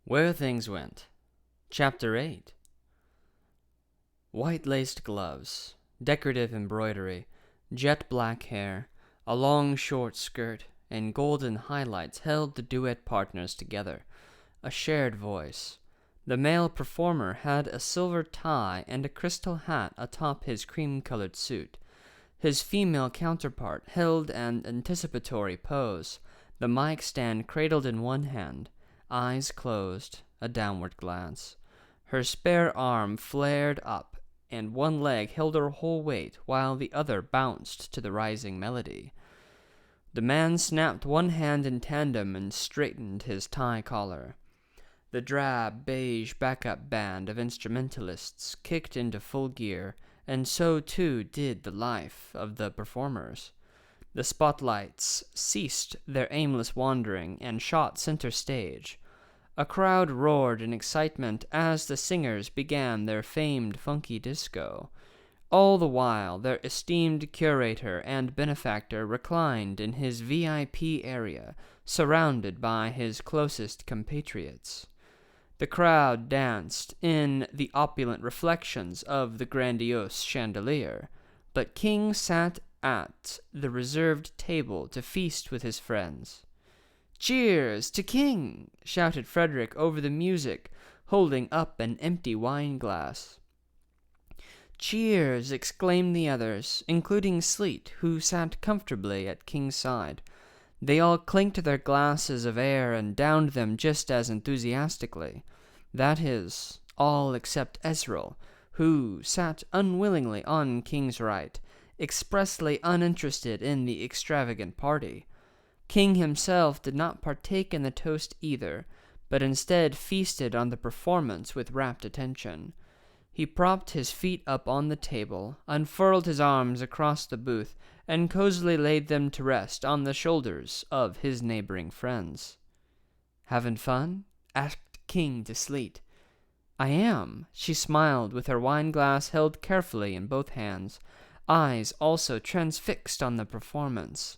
Where Things Went. Chapter 8. White-laced gloves, decorative embroidery, jet black hair, a long short skirt, and golden highlights held the duet partners together. A shared voice. The male performer had a silver tie and a crystal hat atop his cream-colored suit. His female counterpart held an anticipatory pose, the mic stand cradled in one hand, eyes closed, a downward glance. Her spare arm flared up, and one leg held her whole weight while the other bounced to the rising melody. The man snapped one hand in tandem and straightened his tie collar. The drab, beige backup band of instrumentalists kicked into full gear, and so too did the life of the performers. The spotlights ceased their aimless wandering and shot center stage. A crowd roared in excitement as the singers began their famed funky disco. All the while, their esteemed curator and benefactor reclined in his VIP area, surrounded by his closest compatriots. The crowd danced in the opulent reflections of the grandiose chandelier, but King sat at the reserved table to feast with his friends. "Cheers to King!" shouted Frederick over the music, holding up an empty wine glass. "Cheers!" exclaimed the others, including Sleet, who sat comfortably at King's side. They all clinked their glasses of ale and downed them just as enthusiastically. That is, all except Ezreal, who sat unwillingly on King's right, expressly uninterested in the extravagant party. King himself did not partake in the toast either, but instead feasted on the performance with rapt attention. He propped his feet up on the table, unfurled his arms across the booth, and cozily laid them to rest on the shoulders of his neighboring friends. "Having fun?" asked King to Sleet. "I am." She smiled with her wine-glass held carefully in both hands, eyes also transfixed on the performance.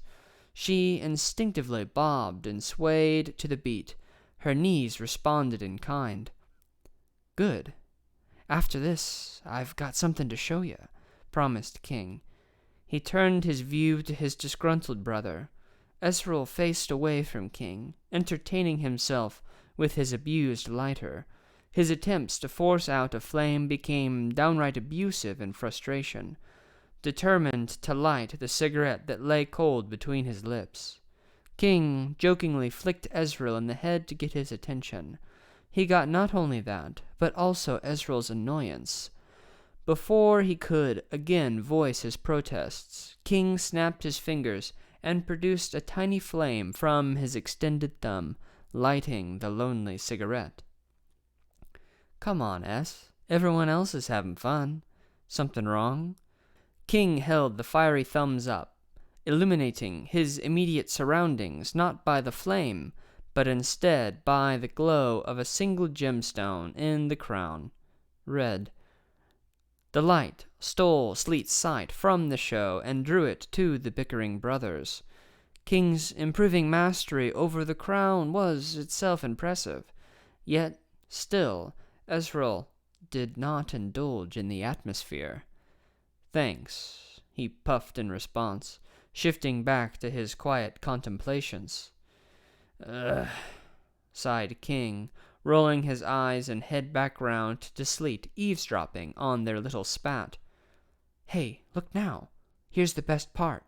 She instinctively bobbed and swayed to the beat. Her knees responded in kind. "Good. After this, I've got something to show you," promised King. He turned his view to his disgruntled brother. Ezreal faced away from King, entertaining himself with his abused lighter. His attempts to force out a flame became downright abusive in frustration. Determined to light the cigarette that lay cold between his lips, King jokingly flicked Ezreal in the head to get his attention. He got not only that, but also Ezreal's annoyance. Before he could again voice his protests, King snapped his fingers and produced a tiny flame from his extended thumb, lighting the lonely cigarette. "Come on, S. Everyone else is having fun. Something wrong?" King held the fiery thumbs up, illuminating his immediate surroundings not by the flame, but instead by the glow of a single gemstone in the crown. Red. The light stole Sleet's sight from the show and drew it to the bickering brothers. King's improving mastery over the crown was itself impressive, yet still Ezreal did not indulge in the atmosphere. "Thanks," he puffed in response, shifting back to his quiet contemplations. "Ugh," sighed King, rolling his eyes and head back round to Sleet eavesdropping on their little spat. "Hey, look now. Here's the best part."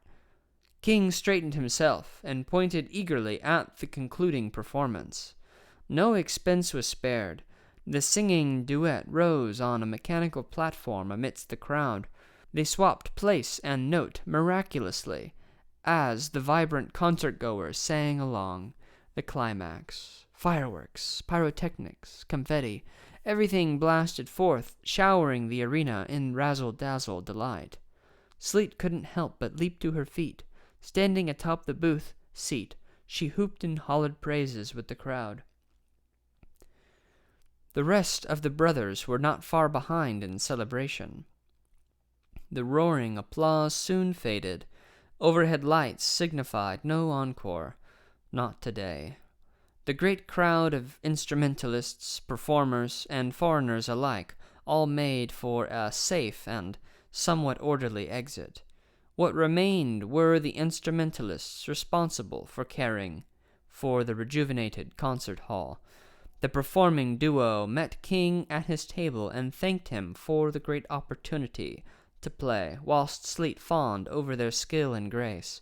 King straightened himself and pointed eagerly at the concluding performance. No expense was spared. The singing duet rose on a mechanical platform amidst the crowd. They swapped place and note miraculously as the vibrant concert-goers sang along. The climax, fireworks, pyrotechnics, confetti, everything blasted forth, showering the arena in razzle-dazzle delight. Sleet couldn't help but leap to her feet. Standing atop the booth seat, she hooped and hollered praises with the crowd. The rest of the brothers were not far behind in celebration. The roaring applause soon faded. Overhead lights signified no encore. Not today. The great crowd of instrumentalists, performers, and foreigners alike all made for a safe and somewhat orderly exit. What remained were the instrumentalists responsible for caring for the rejuvenated concert hall. The performing duo met King at his table and thanked him for the great opportunity to play, whilst Sleet fawned over their skill and grace.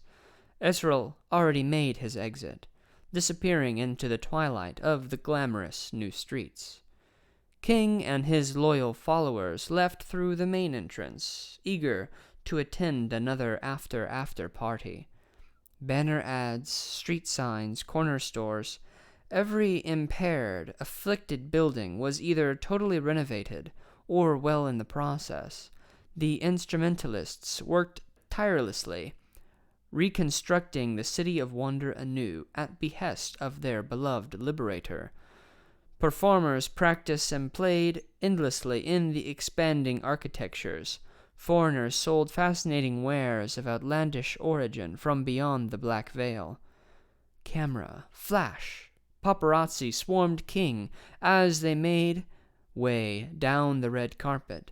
Ezreal already made his exit, disappearing into the twilight of the glamorous new streets. King and his loyal followers left through the main entrance, eager to attend another after party. Banner ads, street signs, corner stores, every impaired, afflicted building was either totally renovated or well in the process. The instrumentalists worked tirelessly, reconstructing the City of Wonder anew at behest of their beloved liberator. Performers practiced and played endlessly in the expanding architectures. Foreigners sold fascinating wares of outlandish origin from beyond the Black Veil. Camera, flash, paparazzi swarmed King as they made way down the red carpet.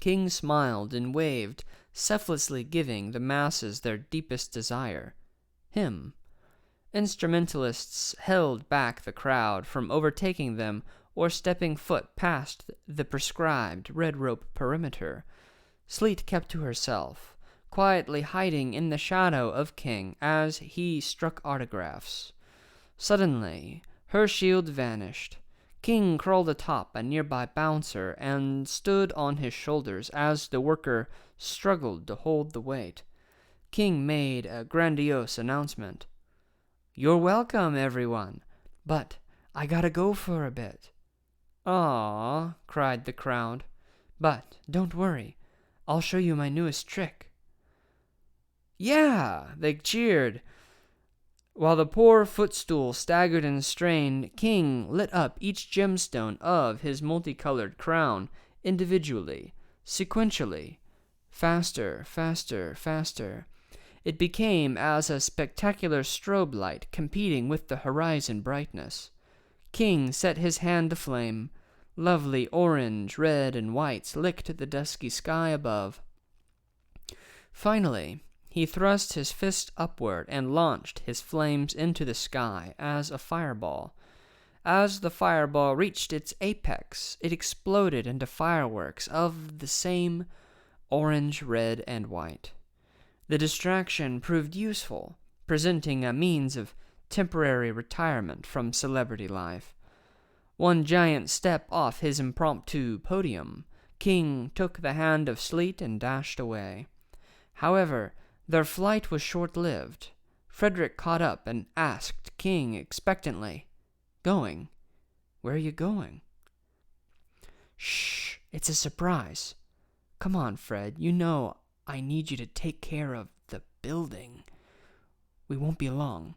King smiled and waved, selflessly giving the masses their deepest desire, him. Instrumentalists held back the crowd from overtaking them or stepping foot past the prescribed red rope perimeter. Sleet kept to herself, quietly hiding in the shadow of King as he struck autographs. Suddenly, her shield vanished. King crawled atop a nearby bouncer and stood on his shoulders as the worker struggled to hold the weight. King made a grandiose announcement. "You're welcome, everyone, but I gotta go for a bit." "Aww," cried the crowd. "But don't worry, I'll show you my newest trick." "Yeah!" they cheered. While the poor footstool staggered and strained, King lit up each gemstone of his multicolored crown individually, sequentially. Faster, faster, faster. It became as a spectacular strobe light competing with the horizon brightness. King set his hand aflame. Lovely orange, red, and whites licked the dusky sky above. Finally, he thrust his fist upward and launched his flames into the sky as a fireball. As the fireball reached its apex, it exploded into fireworks of the same orange, red, and white. The distraction proved useful, presenting a means of temporary retirement from celebrity life. One giant step off his impromptu podium, King took the hand of Sleet and dashed away. However, their flight was short-lived. Frederick caught up and asked King expectantly, "Going? Where are you going?" "Shh, it's a surprise. Come on, Fred, you know I need you to take care of the building. We won't be long."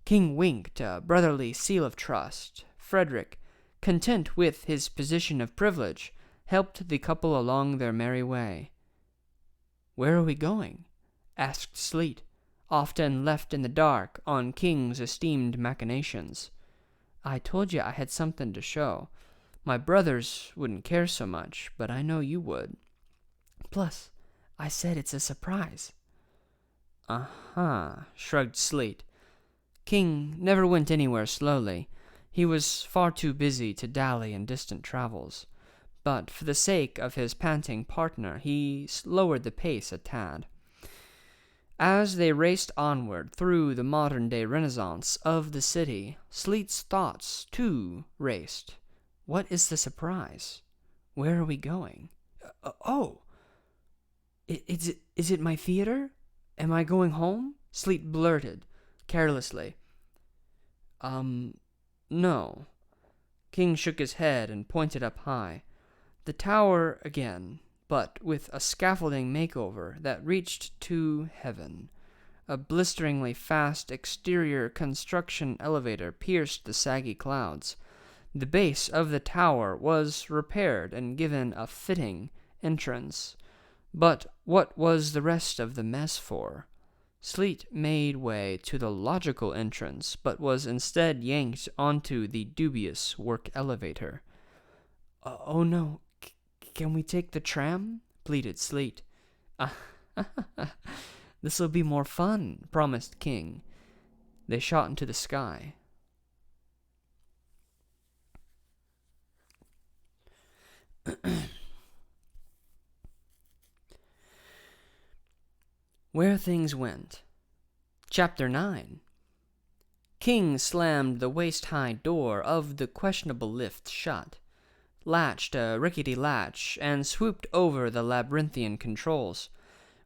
King winked a brotherly seal of trust. Frederick, content with his position of privilege, helped the couple along their merry way. "Where are we going?" asked Sleet, often left in the dark on King's esteemed machinations. "I told you I had something to show. My brothers wouldn't care so much, but I know you would. Plus, I said it's a surprise." "Uh-huh," shrugged Sleet. King never went anywhere slowly. He was far too busy to dally in distant travels. But for the sake of his panting partner, he lowered the pace a tad. As they raced onward through the modern-day renaissance of the city, Sleet's thoughts, too, raced. What is the surprise? Where are we going? Is it my theater? Am I going home?" Sleet blurted, carelessly. No." King shook his head and pointed up high. The tower again, but with a scaffolding makeover that reached to heaven. A blisteringly fast exterior construction elevator pierced the saggy clouds. The base of the tower was repaired and given a fitting entrance. But what was the rest of the mess for? Sleet made way to the logical entrance, but was instead yanked onto the dubious work elevator. Oh no, can we take the tram? Pleaded Sleet. This'll be more fun, promised King. They shot into the sky. Where Things Went. Chapter 9. King slammed the waist-high door of the questionable lift shut, latched a rickety latch, and swooped over the labyrinthian controls.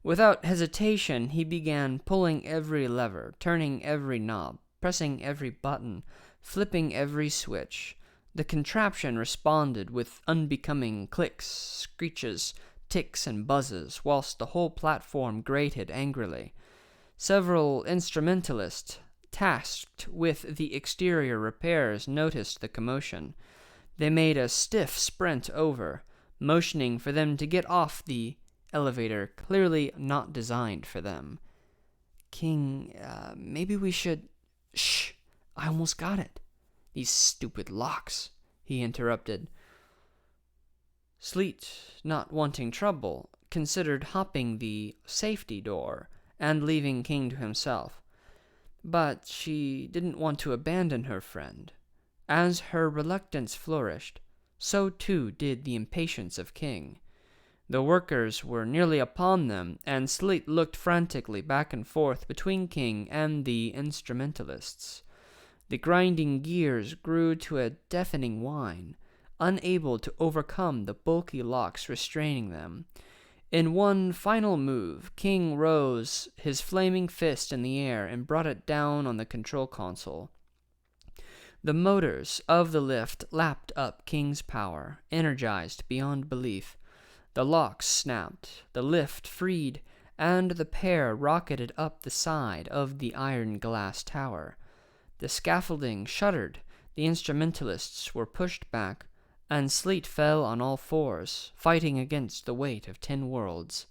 Without hesitation, he began pulling every lever, turning every knob, pressing every button, flipping every switch. The contraption responded with unbecoming clicks, screeches, ticks, and buzzes, whilst the whole platform grated angrily. Several instrumentalists tasked with the exterior repairs noticed the commotion. They made a stiff sprint over, motioning for them to get off the elevator, clearly not designed for them. King, maybe we should... Shh! I almost got it. These stupid locks, he interrupted. Sleet, not wanting trouble, considered hopping the safety door and leaving King to himself. But she didn't want to abandon her friend. As her reluctance flourished, so too did the impatience of King. The workers were nearly upon them, and Sleet looked frantically back and forth between King and the instrumentalists. The grinding gears grew to a deafening whine, unable to overcome the bulky locks restraining them. In one final move, King rose his flaming fist in the air and brought it down on the control console. The motors of the lift lapped up King's power, energized beyond belief. The locks snapped, the lift freed, and the pair rocketed up the side of the iron glass tower. The scaffolding shuddered, the instrumentalists were pushed back, and Sleet fell on all fours, fighting against the weight of 10 worlds.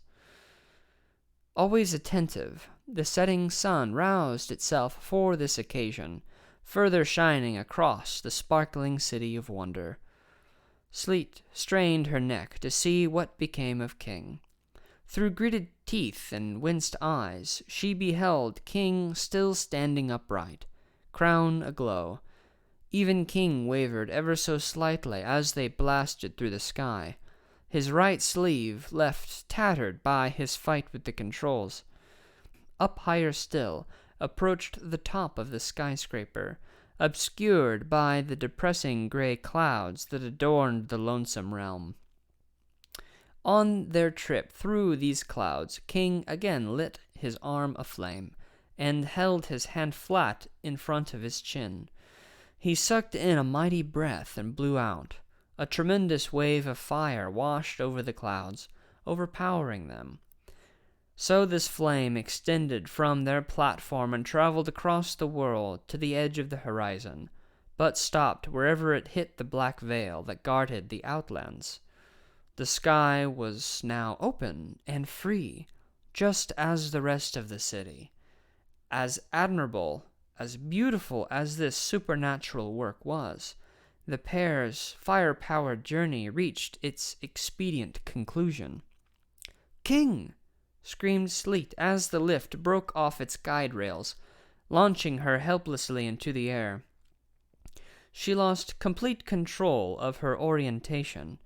Always attentive, the setting sun roused itself for this occasion, further shining across the sparkling city of wonder. Sleet strained her neck to see what became of King. Through gritted teeth and winced eyes, she beheld King still standing upright, crown aglow. Even King wavered ever so slightly as they blasted through the sky, his right sleeve left tattered by his fight with the controls. Up higher still, approached the top of the skyscraper, obscured by the depressing gray clouds that adorned the lonesome realm. On their trip through these clouds, King again lit his arm aflame, and held his hand flat in front of his chin. He sucked in a mighty breath and blew out. A tremendous wave of fire washed over the clouds, overpowering them. So this flame extended from their platform and traveled across the world to the edge of the horizon, but stopped wherever it hit the black veil that guarded the outlands. The sky was now open and free, just as the rest of the city. As admirable, as beautiful as this supernatural work was, the pair's fire-powered journey reached its expedient conclusion. "King!" screamed Sleet as the lift broke off its guide rails, launching her helplessly into the air. She lost complete control of her orientation,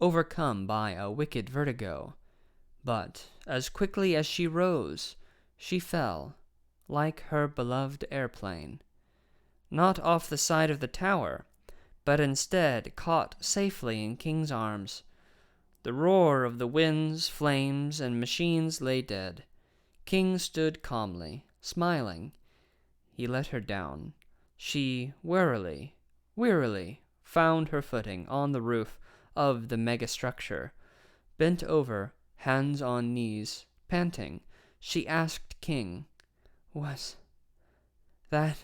overcome by a wicked vertigo. But as quickly as she rose, she fell, like her beloved airplane. Not off the side of the tower, but instead caught safely in King's arms. The roar of the winds, flames, and machines lay dead. King stood calmly, smiling. He let her down. She wearily found her footing on the roof of the megastructure. Bent over, hands on knees, panting, she asked King, "Was that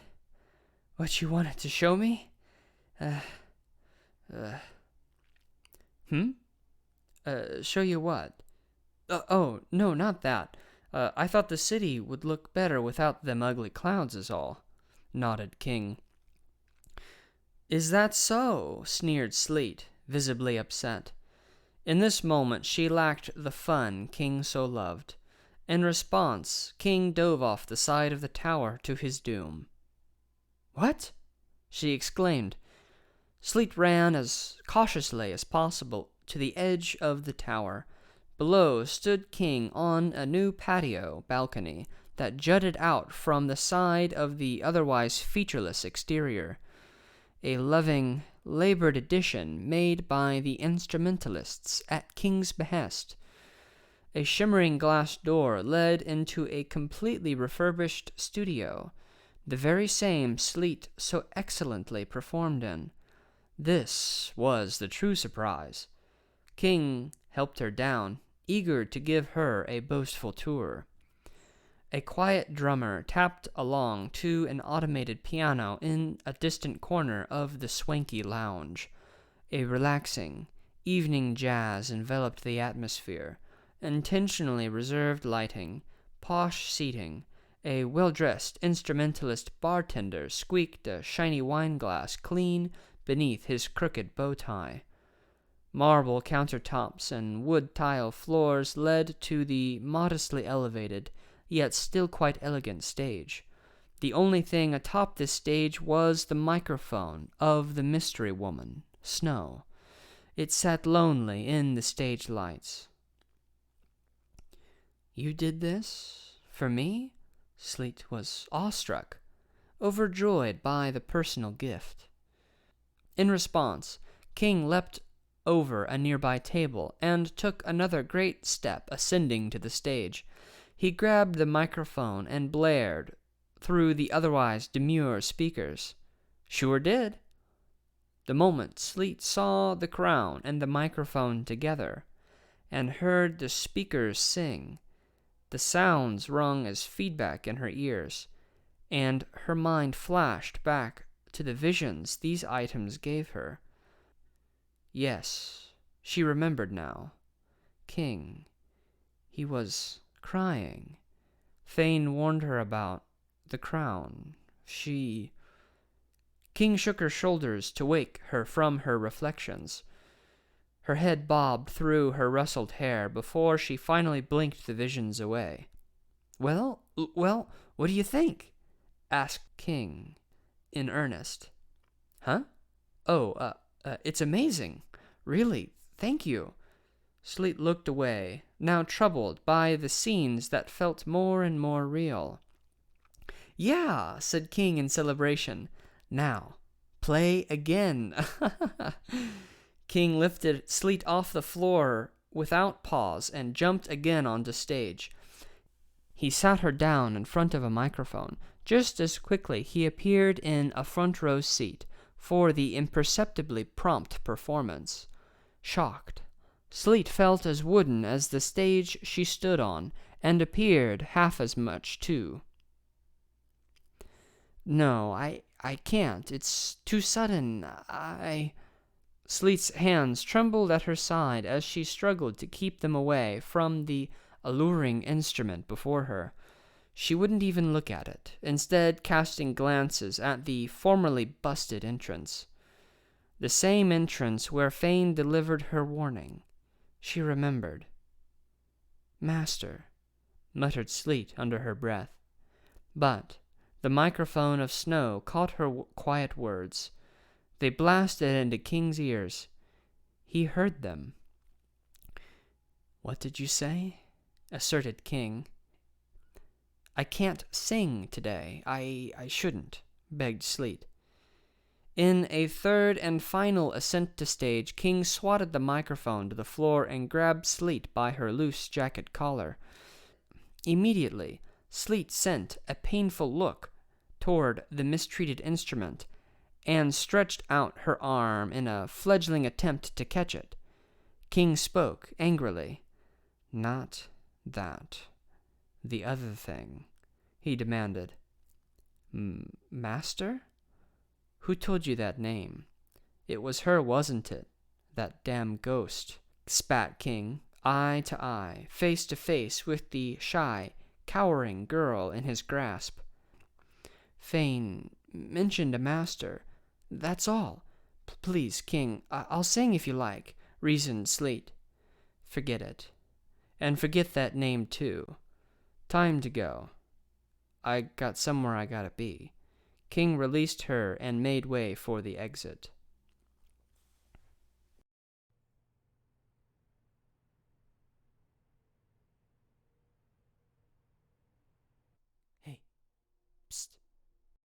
what you wanted to show me?" Show you what? Oh, no, not that. I thought the city would look better without them ugly clouds is all," nodded King. "Is that so?" sneered Sleet, visibly upset. In this moment she lacked the fun King so loved. In response, King dove off the side of the tower to his doom. "What?" she exclaimed. Sleet ran as cautiously as possible to the edge of the tower. Below stood King on a new patio balcony that jutted out from the side of the otherwise featureless exterior. A loving, labored addition made by the instrumentalists at King's behest. A shimmering glass door led into a completely refurbished studio, the very same Sleet so excellently performed in. This was the true surprise. King helped her down, eager to give her a boastful tour. A quiet drummer tapped along to an automated piano in a distant corner of the swanky lounge. A relaxing, evening jazz enveloped the atmosphere, intentionally reserved lighting, posh seating. A well-dressed instrumentalist bartender squeaked a shiny wine glass clean beneath his crooked bow tie. Marble countertops and wood tile floors led to the modestly elevated, yet still quite elegant stage. The only thing atop this stage was the microphone of the mystery woman, Snow. It sat lonely in the stage lights. "You did this? For me?" Sleet was awestruck, overjoyed by the personal gift. In response, King leapt over a nearby table and took another great step ascending to the stage. He grabbed the microphone and blared through the otherwise demure speakers. "Sure did." The moment Sleet saw the crown and the microphone together, and heard the speakers sing, the sounds rung as feedback in her ears, and her mind flashed back to the visions these items gave her. Yes, she remembered now. King. He was crying. Thane warned her about the crown. King shook her shoulders to wake her from her reflections. Her head bobbed through her rustled hair before she finally blinked the visions away. Well, what do you think?" asked King, in earnest. "Huh? Oh, it's amazing. Really, thank you." Sleet looked away, now troubled by the scenes that felt more and more real. "Yeah," said King in celebration. "Now, play again." King lifted Sleet off the floor without pause and jumped again onto stage. He sat her down in front of a microphone. Just as quickly he appeared in a front row seat for the imperceptibly prompt performance. Shocked, Sleet felt as wooden as the stage she stood on, and appeared half as much, too. "No, I can't. It's too sudden. Sleet's hands trembled at her side as she struggled to keep them away from the alluring instrument before her. She wouldn't even look at it, instead casting glances at the formerly busted entrance. The same entrance where Fane delivered her warning. She remembered. "Master," muttered Sleet under her breath. But the microphone of Snow caught her quiet words. They blasted into King's ears. He heard them. "What did you say?" asserted King. "I can't sing today. I shouldn't," begged Sleet. In a third and final ascent to stage, King swatted the microphone to the floor and grabbed Sleet by her loose jacket collar. Immediately, Sleet sent a painful look toward the mistreated instrument and stretched out her arm in a fledgling attempt to catch it. King spoke angrily. "Not that. The other thing," he demanded. "Master? Who told you that name? It was her, wasn't it? That damn ghost," spat King, eye to eye, face to face with the shy, cowering girl in his grasp. Fane mentioned a master. That's all. Please, King, I'll sing if you like, reasoned Sleet. Forget it. And forget that name, too. Time to go. I got somewhere I gotta be. King released her and made way for the exit.